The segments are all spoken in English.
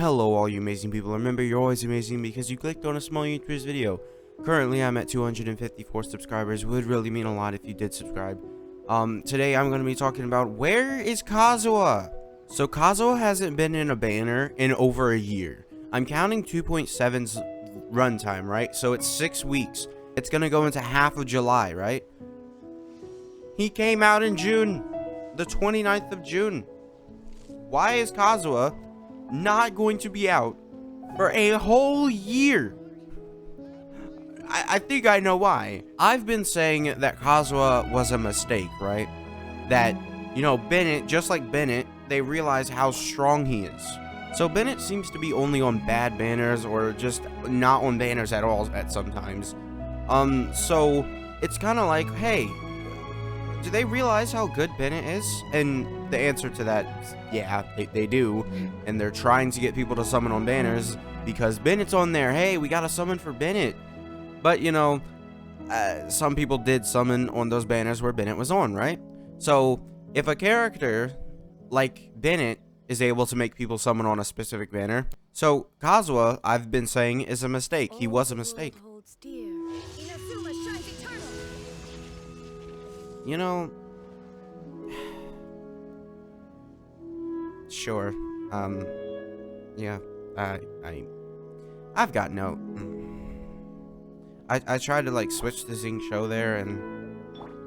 Hello all you amazing people. Remember, you're always amazing because you clicked on a small YouTuber's video. Currently I'm at 254 subscribers. Would really mean a lot if you did subscribe. Today I'm going to be talking about where is Kazuha? So Kazuha hasn't been in a banner in over a year. I'm counting 2.7's runtime, right? So it's 6 weeks. It's going to go into half of July, right? He came out in June, the 29th of June. Why is Kazuha not going to be out for a whole year? I think I know why. I've been saying that Kazuha was a mistake, right? That, you know, Bennett, just like Bennett, they realize how strong he is. So Bennett seems to be only on bad banners or just not on banners at all at sometimes. So it's kind of like, hey, do they realize how good Bennett is? And the answer to that is, yeah, they do. And they're trying to get people to summon on banners because Bennett's on there. Hey, we got to summon for Bennett. But, you know, some people did summon on those banners where Bennett was on, right? So if a character like Bennett is able to make people summon on a specific banner, so Kazuha, I've been saying, is a mistake. He was a mistake. You know, sure, yeah, I've got no, I tried to, like, switch the Zing show there, and,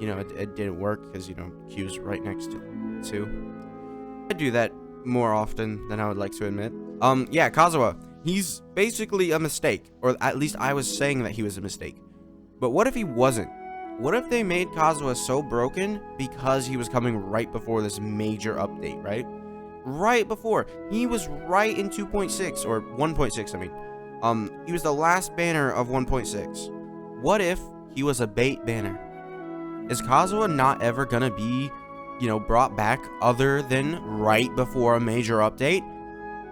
you know, it didn't work, because, you know, Q's right next to 2. I do that more often than I would like to admit. Yeah, Kazuha, he's basically a mistake, or at least I was saying that he was a mistake. But what if he wasn't? What if they made Kazuha so broken because he was coming right before this major update, right? Right before. He was right in 2.6, or 1.6, I mean. He was the last banner of 1.6. What if he was a bait banner? Is Kazuha not ever gonna be, you know, brought back other than right before a major update?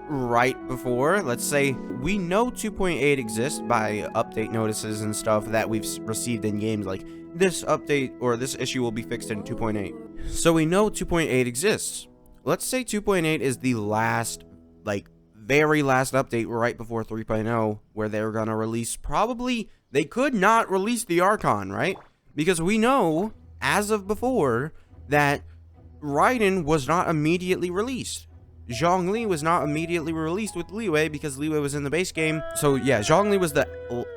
Right before, let's say, we know 2.8 exists by update notices and stuff that we've received in games, like this update or this issue will be fixed in 2.8. So we know 2.8 exists. Let's say 2.8 is the last, like, very last update right before 3.0, where they were gonna release, probably, they could not release the Archon, right? Because we know, as of before, that Raiden was not immediately released. Zhongli was not immediately released with Liyue because Liyue was in the base game. So yeah, Zhongli was the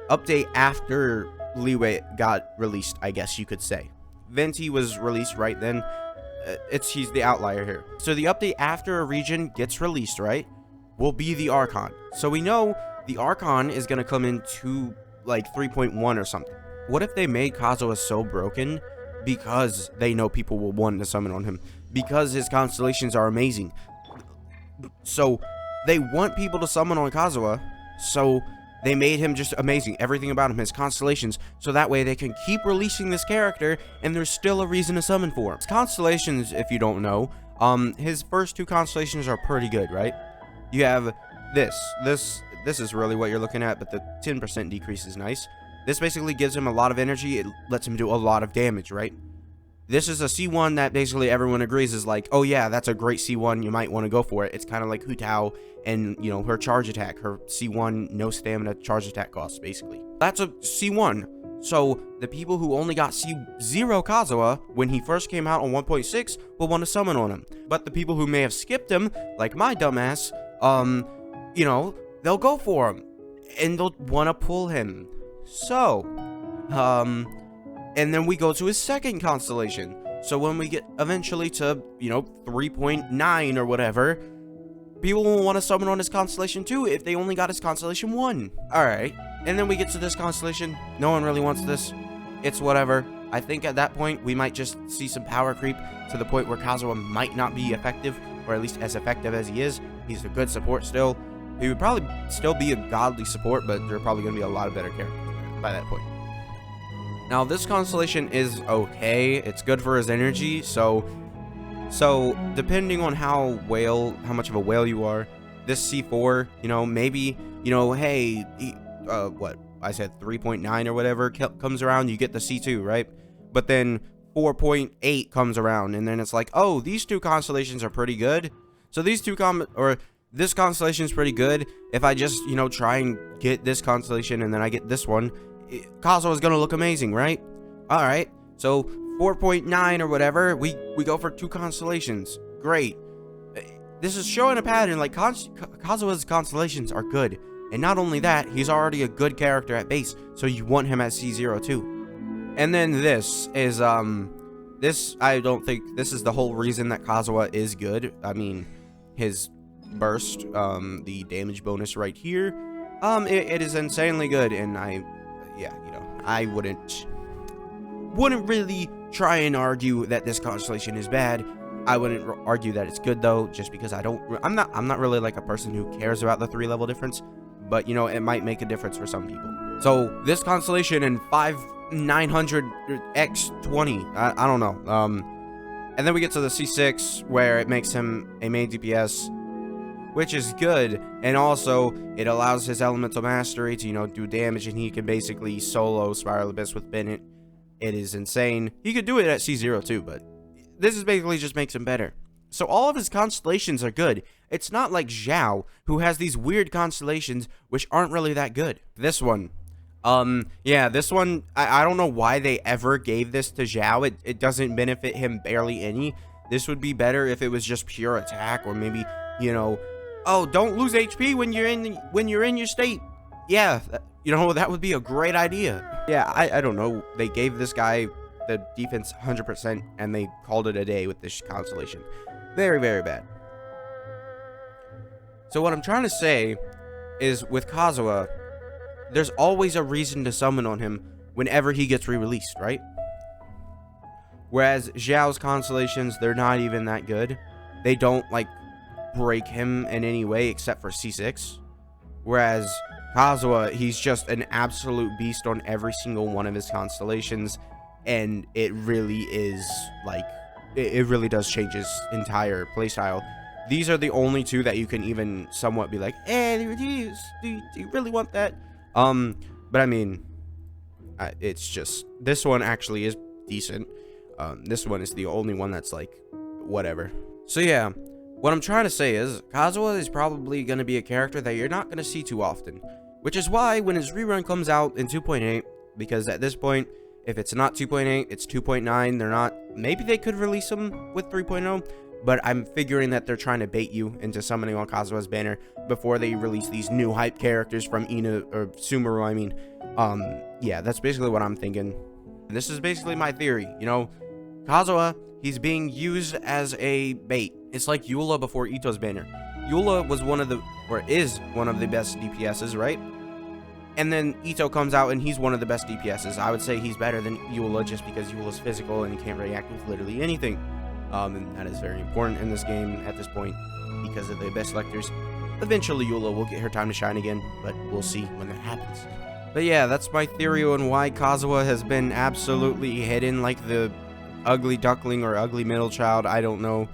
update after Liyue got released, I guess you could say. Venti was released right then. He's the outlier here. So the update after a region gets released, right, will be the Archon. So we know the Archon is going to come into like 3.1 or something. What if they made Kazuha so broken because they know people will want to summon on him? Because his constellations are amazing. So they want people to summon on Kazuha, so they made him just amazing. Everything about him, his constellations, so that way they can keep releasing this character and there's still a reason to summon for him. His constellations, if you don't know, his first 2 constellations are pretty good, right? You have this is really what you're looking at, but the 10% decrease is nice. This basically gives him a lot of energy. It lets him do a lot of damage, right? This is a C1 that basically everyone agrees is like, oh yeah, that's a great C1, you might want to go for it. It's kind of like Hu Tao and, you know, her charge attack, her C1 no stamina charge attack cost, basically. That's a C1. So the people who only got C0 Kazuha when he first came out on 1.6 will want to summon on him. But the people who may have skipped him, like my dumbass, you know, they'll go for him and they'll want to pull him. So, and then we go to his second constellation. So when we get eventually to, you know, 3.9 or whatever, people will want to summon on his constellation too if they only got his constellation 1. Alright, and then we get to this constellation. No one really wants this. It's whatever. I think at that point, we might just see some power creep to the point where Kazuha might not be effective, or at least as effective as he is. He's a good support still. He would probably still be a godly support, but there are probably going to be a lot of better characters by that point. Now, this constellation is okay. It's good for his energy, so depending on how much of a whale you are, this C4, you know, maybe, you know, hey, what, I said 3.9 or whatever comes around, you get the C2, right? But then 4.8 comes around, and then it's like, oh, these 2 constellations are pretty good. So these 2 this constellation is pretty good. If I just, you know, try and get this constellation and then I get this one, Kazuha is gonna look amazing, right? All right, so 4.9 or whatever, we go for 2 constellations. Great. This is showing a pattern. Like, Kazuha's constellations are good, and not only that, he's already a good character at base, so you want him at C0 too. And then this is this, I don't think this is the whole reason that Kazuha is good. I mean, his burst, the damage bonus right here, it is insanely good, and yeah, you know, I wouldn't really try and argue that this constellation is bad. I wouldn't argue that it's good though, just because I'm not really like a person who cares about the 3-level difference, but you know, it might make a difference for some people. So this constellation and 5900x20, I don't know. And then we get to the C6 where it makes him a main DPS, which is good, and also it allows his elemental mastery to, you know, do damage, and he can basically solo Spiral Abyss with Bennett. It is insane. He could do it at C0 too, but this is basically just makes him better. So all of his constellations are good. It's not like Zhao, who has these weird constellations which aren't really that good. This one, yeah, this one, I don't know why they ever gave this to Zhao. It doesn't benefit him barely any. This would be better if it was just pure attack, or maybe, you know, oh, don't lose HP when you're in your state. Yeah, you know, that would be a great idea. Yeah, I don't know. They gave this guy the defense 100%, and they called it a day with this constellation. Very, very bad. So what I'm trying to say is, with Kazuha, there's always a reason to summon on him whenever he gets re-released, right? Whereas Zhao's constellations, they're not even that good. They don't, like, break him in any way except for C6. Whereas Kazuha, he's just an absolute beast on every single one of his constellations, and it really is, like, it really does change his entire playstyle. These are the only 2 that you can even somewhat be like, there it is. Do you really want that? But I mean, it's just, this one actually is decent. This one is the only one that's like, whatever. So yeah, what I'm trying to say is, Kazuha is probably going to be a character that you're not going to see too often. Which is why when his rerun comes out in 2.8, because at this point, if it's not 2.8, it's 2.9, they're not, maybe they could release him with 3.0, but I'm figuring that they're trying to bait you into summoning on Kazuha's banner before they release these new hype characters from Ina, or Sumeru, I mean. Yeah, that's basically what I'm thinking. And this is basically my theory, you know, Kazuha, he's being used as a bait. It's like Eula before Ito's banner. Eula was is one of the best DPSs, right? And then Ito comes out and he's one of the best DPSs. I would say he's better than Eula just because Eula's physical and he can't react with literally anything. And that is very important in this game at this point because of the best selectors. Eventually Eula will get her time to shine again, but we'll see when that happens. But yeah, that's my theory on why Kazuha has been absolutely hidden like the ugly duckling or ugly middle child. I don't know.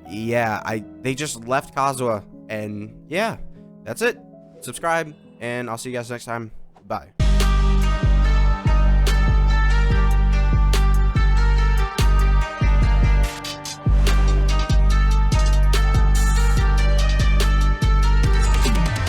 Yeah, they just left Kazuha, and yeah, that's it. Subscribe, and I'll see you guys next time. Bye.